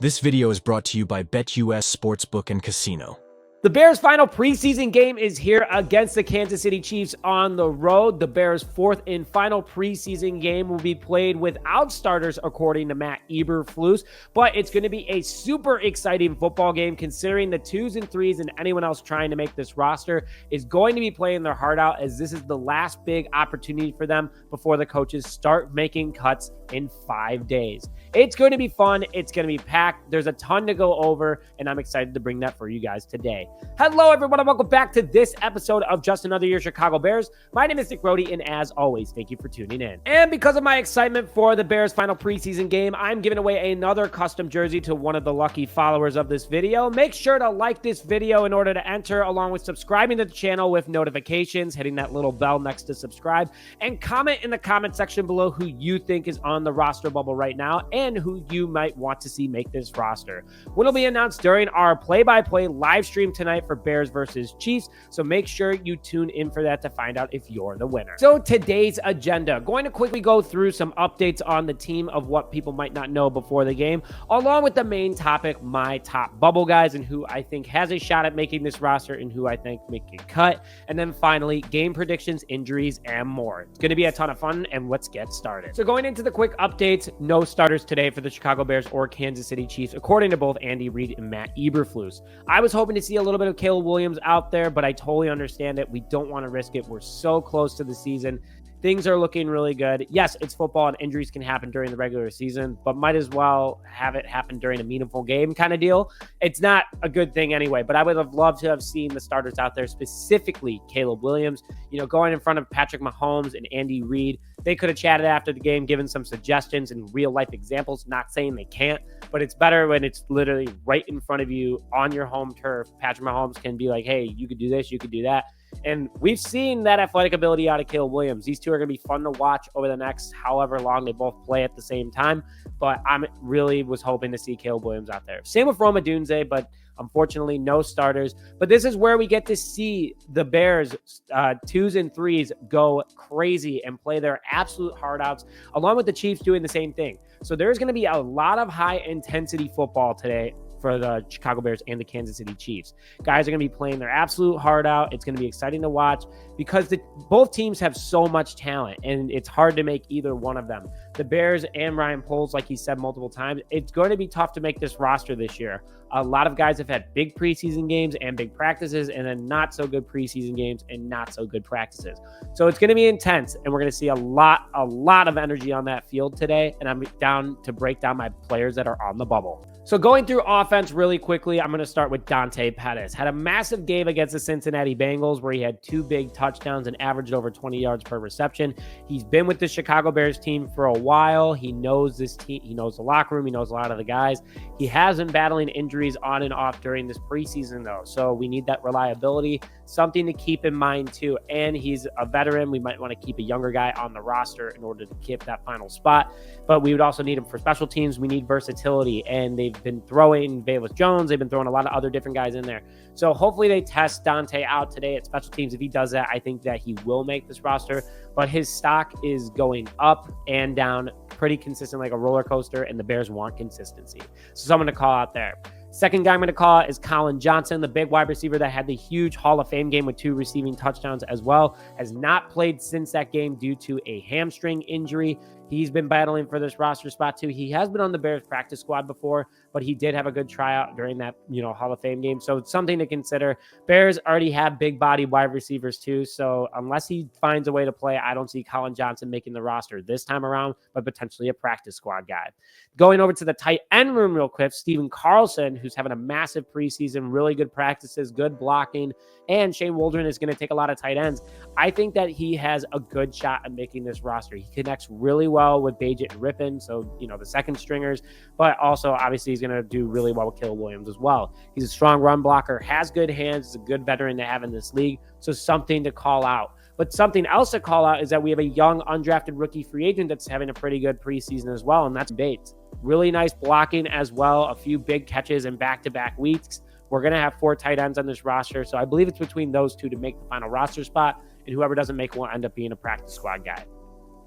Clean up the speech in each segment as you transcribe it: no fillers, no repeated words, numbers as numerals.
This video is brought to you by BetUS Sportsbook and Casino. The Bears' final preseason game is here against the Kansas City Chiefs on the road. The Bears' fourth and final preseason game will be played without starters, according to Matt Eberflus. But it's going to be a super exciting football game, considering the 2s and 3s and anyone else trying to make this roster is going to be playing their heart out, as this is the last big opportunity for them before the coaches start making cuts in 5 days. It's going to be fun. It's going to be packed. There's a ton to go over, and I'm excited to bring that for you guys today. Hello, everyone, and welcome back to this episode of Just Another Year Chicago Bears. My name is Nick Brody, and as always, thank you for tuning in. And because of my excitement for the Bears' final preseason game, I'm giving away another custom jersey to one of the lucky followers of this video. Make sure to like this video in order to enter, along with subscribing to the channel with notifications, hitting that little bell next to subscribe, and comment in the comment section below who you think is on the roster bubble right now and who you might want to see make this roster. Will be announced during our play-by-play live stream tonight for Bears versus Chiefs, so make sure you tune in for that to find out if you're the winner. So today's agenda, going to quickly go through some updates on the team of what people might not know before the game, along with the main topic, my top bubble guys and who I think has a shot at making this roster and who I think make a cut, and then finally game predictions, injuries, and more. It's going to be a ton of fun, and let's get started. So going into the quick updates, no starters today for the Chicago Bears or Kansas City Chiefs, according to both Andy Reid and Matt Eberflus. I was hoping to see a little bit of Caleb Williams out there, but I totally understand it. We don't want to risk it. We're so close to the season. Things are looking really good. Yes, it's football and injuries can happen during the regular season, but might as well have it happen during a meaningful game kind of deal. It's not a good thing anyway, but I would have loved to have seen the starters out there, specifically Caleb Williams, going in front of Patrick Mahomes and Andy Reid. They could have chatted after the game, given some suggestions and real life examples, not saying they can't, but it's better when it's literally right in front of you on your home turf. Patrick Mahomes can be like, hey, you could do this, you could do that. And we've seen that athletic ability out of Caleb Williams. These two are going to be fun to watch over the next however long they both play at the same time. But I really was hoping to see Caleb Williams out there. Same with Rome Odunze, but unfortunately no starters. But this is where we get to see the Bears 2s and 3s go crazy and play their absolute heart outs, along with the Chiefs doing the same thing. So there's going to be a lot of high intensity football today for the Chicago Bears and the Kansas City Chiefs. Guys are going to be playing their absolute heart out. It's going to be exciting to watch because both teams have so much talent, and it's hard to make either one of them. The Bears and Ryan Poles, like he said multiple times, it's going to be tough to make this roster this year. A lot of guys have had big preseason games and big practices, and then not so good preseason games and not so good practices. So it's going to be intense, and we're going to see a lot of energy on that field today, and I'm down to break down my players that are on the bubble. So going through offense really quickly, I'm going to start with Dante Pettis. Had a massive game against the Cincinnati Bengals where he had 2 big touchdowns and averaged over 20 yards per reception. He's been with the Chicago Bears team for a while. He knows this team. He knows the locker room. He knows a lot of the guys. He has been battling injuries on and off during this preseason, though. So we need that reliability, something to keep in mind, too. And he's a veteran. We might want to keep a younger guy on the roster in order to keep that final spot. But we would also need him for special teams. We need versatility. And they've been throwing Velus Jones. They've been throwing a lot of other different guys in there. So hopefully they test Dante out today at special teams. If he does that, I think that he will make this roster. But his stock is going up and down pretty consistent, like a roller coaster, and the Bears want consistency. So someone to call out there. Second guy I'm going to call out is Colin Johnson, the big wide receiver that had the huge Hall of Fame game with 2 receiving touchdowns as well. Has not played since that game due to a hamstring injury. He's been battling for this roster spot too. He has been on the Bears practice squad before, but he did have a good tryout during that, Hall of Fame game. So it's something to consider. Bears already have big body wide receivers too. So unless he finds a way to play, I don't see Colin Johnson making the roster this time around, but potentially a practice squad guy. Going over to the tight end room real quick, Stephan Carlson, who's having a massive preseason, really good practices, good blocking, and Shane Waldron is going to take a lot of tight ends. I think that he has a good shot at making this roster. He connects really well with Bagent and Rippon, so, the second stringers, but also obviously he's going to do really well with Caleb Williams as well. He's a strong run blocker, has good hands, is a good veteran to have in this league, so something to call out. But something else to call out is that we have a young undrafted rookie free agent that's having a pretty good preseason as well, and that's Bates. Really nice blocking as well, a few big catches in back-to-back weeks. We're going to have 4 tight ends on this roster, so I believe it's between those two to make the final roster spot, and whoever doesn't make one end up being a practice squad guy.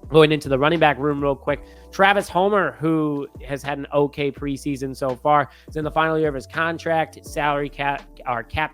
Going into the running back room real quick, Travis Homer, who has had an okay preseason so far, is in the final year of his contract. Salary cap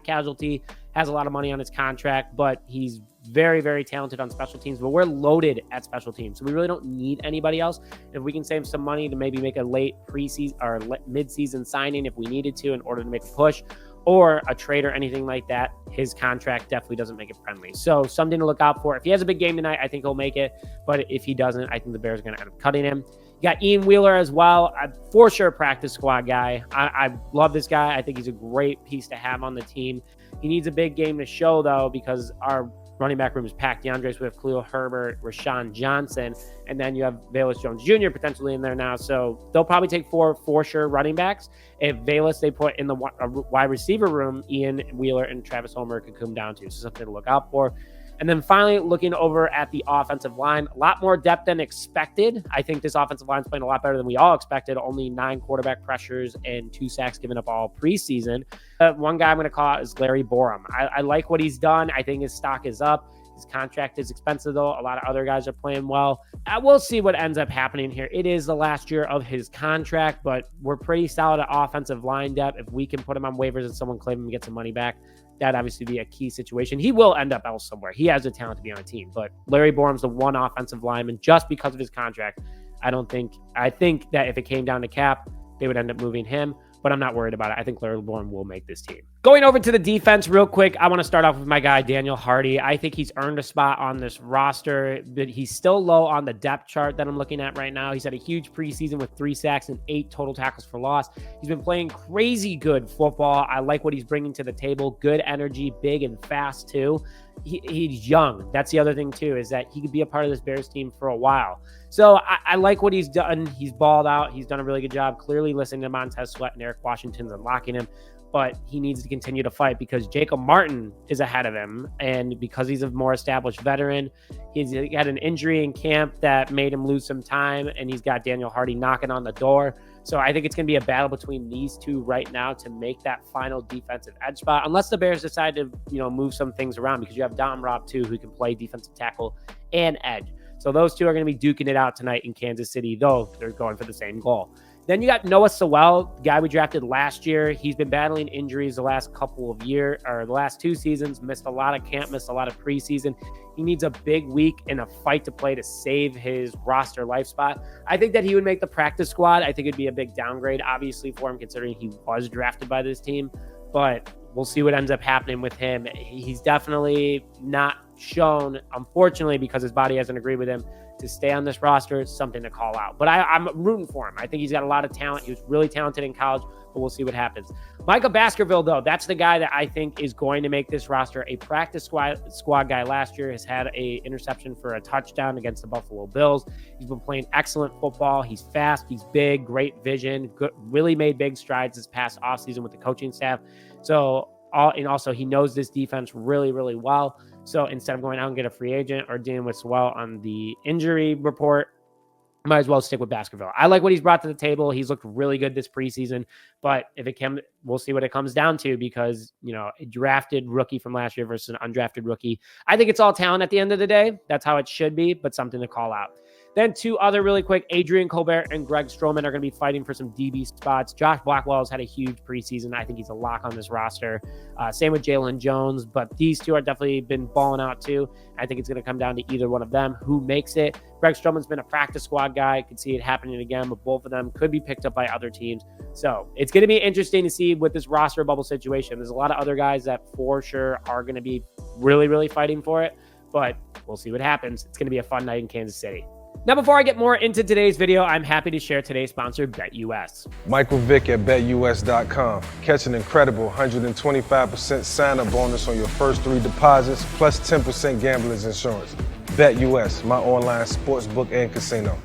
casualty, has a lot of money on his contract, but he's very, very talented on special teams. But we're loaded at special teams, so we really don't need anybody else. If we can save some money to maybe make a late preseason or mid-season signing if we needed to in order to make a push, or a trade or anything like that, his contract definitely doesn't make it friendly. So something to look out for. If he has a big game tonight, I think he'll make it. But if he doesn't, I think the Bears are going to end up cutting him. You got Ian Wheeler as well. For sure, practice squad guy. I love this guy. I think he's a great piece to have on the team. He needs a big game to show, though, because our running back room is packed. DeAndre Swift, Khalil Herbert, Rashawn Johnson, and then you have Velus Jones Jr. potentially in there now. So they'll probably take four for sure running backs. If Velus they put in the wide receiver room, Ian Wheeler and Travis Homer could come down to. So something to look out for. And then finally, looking over at the offensive line, a lot more depth than expected. I think this offensive line is playing a lot better than we all expected. Only 9 quarterback pressures and 2 sacks given up all preseason. One guy I'm going to call out is Larry Borom. I like what he's done. I think his stock is up. His contract is expensive, though. A lot of other guys are playing well. We'll see what ends up happening here. It is the last year of his contract, but we're pretty solid at offensive line depth. If we can put him on waivers and someone claim him and get some money back, that'd obviously be a key situation. He will end up else somewhere. He has the talent to be on a team, but Larry Borum's the one offensive lineman just because of his contract. I think that if it came down to cap, they would end up moving him, but I'm not worried about it. I think Larry Borom will make this team. Going over to the defense real quick, I want to start off with my guy, Daniel Hardy. I think he's earned a spot on this roster, but he's still low on the depth chart that I'm looking at right now. He's had a huge preseason with 3 sacks and 8 total tackles for loss. He's been playing crazy good football. I like what he's bringing to the table. Good energy, big and fast too. He's young. That's the other thing too, is that he could be a part of this Bears team for a while. So I like what he's done. He's balled out. He's done a really good job. Clearly listening to Montez Sweat and Eric Washington's unlocking him, but he needs to continue to fight because Jacob Martin is ahead of him. And because he's a more established veteran, he's had an injury in camp that made him lose some time, and he's got Daniel Hardy knocking on the door. So I think it's going to be a battle between these two right now to make that final defensive edge spot, unless the Bears decide to, move some things around, because you have Dom Robb too, who can play defensive tackle and edge. So those two are going to be duking it out tonight in Kansas City, though they're going for the same goal. Then you got Noah Sewell, the guy we drafted last year. He's been battling injuries the last couple of years, or the last 2 seasons, missed a lot of camp, missed a lot of preseason. He needs a big week and a fight to play to save his roster life spot. I think that he would make the practice squad. I think it'd be a big downgrade, obviously, for him, considering he was drafted by this team. But we'll see what ends up happening with him. He's definitely not shown, unfortunately, because his body hasn't agreed with him, to stay on this roster. It's something to call out. But I'm rooting for him. I think he's got a lot of talent. He was really talented in college, but we'll see what happens. Micah Baskerville, though, that's the guy that I think is going to make this roster. A practice squad guy last year, has had a interception for a touchdown against the Buffalo Bills. He's been playing excellent football. He's fast. He's big, great vision, really made big strides this past offseason with the coaching staff. And also he knows this defense really, really well. So instead of going out and get a free agent or dealing with Sewell on the injury report, might as well stick with Baskerville. I like what he's brought to the table. He's looked really good this preseason, but if it can, we'll see what it comes down to, because, a drafted rookie from last year versus an undrafted rookie. I think it's all talent at the end of the day. That's how it should be, but something to call out. Then 2 other really quick, Adrian Colbert and Greg Stroman are going to be fighting for some DB spots. Josh Blackwell has had a huge preseason. I think he's a lock on this roster. Same with Jaylon Jones, but these 2 are definitely been balling out too. I think it's going to come down to either one of them who makes it. Greg Stroman's been a practice squad guy. Could see it happening again, but both of them could be picked up by other teams. So it's going to be interesting to see with this roster bubble situation. There's a lot of other guys that for sure are going to be really, really fighting for it, but we'll see what happens. It's going to be a fun night in Kansas City. Now, before I get more into today's video, I'm happy to share today's sponsor, BetUS. Michael Vick at BetUS.com. Catch an incredible 125% sign-up bonus on your first 3 deposits, plus 10% gambler's insurance. BetUS, my online sportsbook and casino.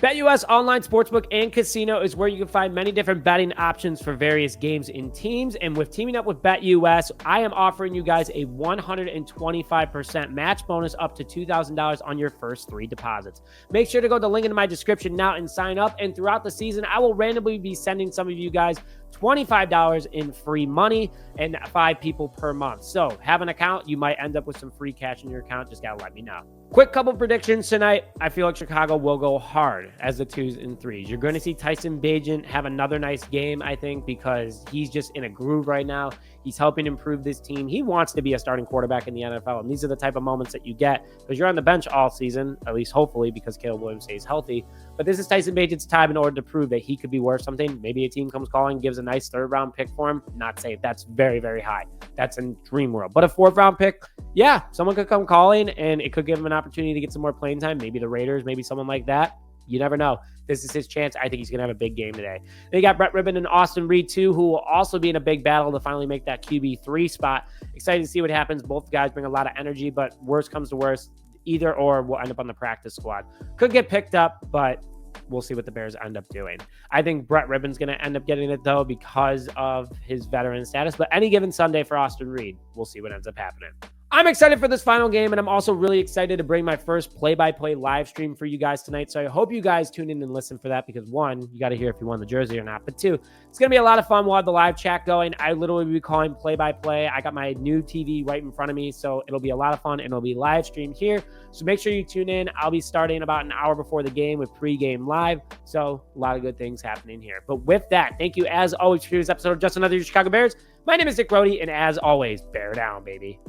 BetUS online sportsbook and casino is where you can find many different betting options for various games and teams. And with teaming up with BetUS, I am offering you guys a 125% match bonus up to $2,000 on your first 3 deposits. Make sure to go to the link in my description now and sign up. And throughout the season, I will randomly be sending some of you guys $25 in free money and 5 people per month. So have an account. You might end up with some free cash in your account. Just got to let me know. Quick couple predictions tonight. I feel like Chicago will go hard as the 2s and 3s. You're going to see Tyson Bagent have another nice game, I think, because he's just in a groove right now. He's helping improve this team. He wants to be a starting quarterback in the NFL, and these are the type of moments that you get because you're on the bench all season, at least hopefully, because Caleb Williams stays healthy. But this is Tyson Bagent's time in order to prove that he could be worth something. Maybe a team comes calling, gives a nice 3rd-round pick for him. Not safe. That's very, very high. That's in dream world. But a 4th-round pick, yeah, someone could come calling, and it could give him an opportunity to get some more playing time. Maybe the Raiders, maybe someone like that. You never know. This is his chance. I think he's going to have a big game today. They got Brett Ribbon and Austin Reed, too, who will also be in a big battle to finally make that QB3 spot. Excited to see what happens. Both guys bring a lot of energy, but worst comes to worst, either or will end up on the practice squad. Could get picked up, but we'll see what the Bears end up doing. I think Brett Ribbon's going to end up getting it, though, because of his veteran status. But any given Sunday for Austin Reed, we'll see what ends up happening. I'm excited for this final game, and I'm also really excited to bring my first play-by-play live stream for you guys tonight. So I hope you guys tune in and listen for that because, 1, you got to hear if you won the jersey or not. But 2, it's going to be a lot of fun. We'll have the live chat going. I literally will be calling play-by-play. I got my new TV right in front of me, so it'll be a lot of fun, and it'll be live streamed here. So make sure you tune in. I'll be starting about an hour before the game with pregame live. So a lot of good things happening here. But with that, thank you as always for this episode of Just Another Chicago Bears. My name is Dick Brody, and as always, bear down, baby.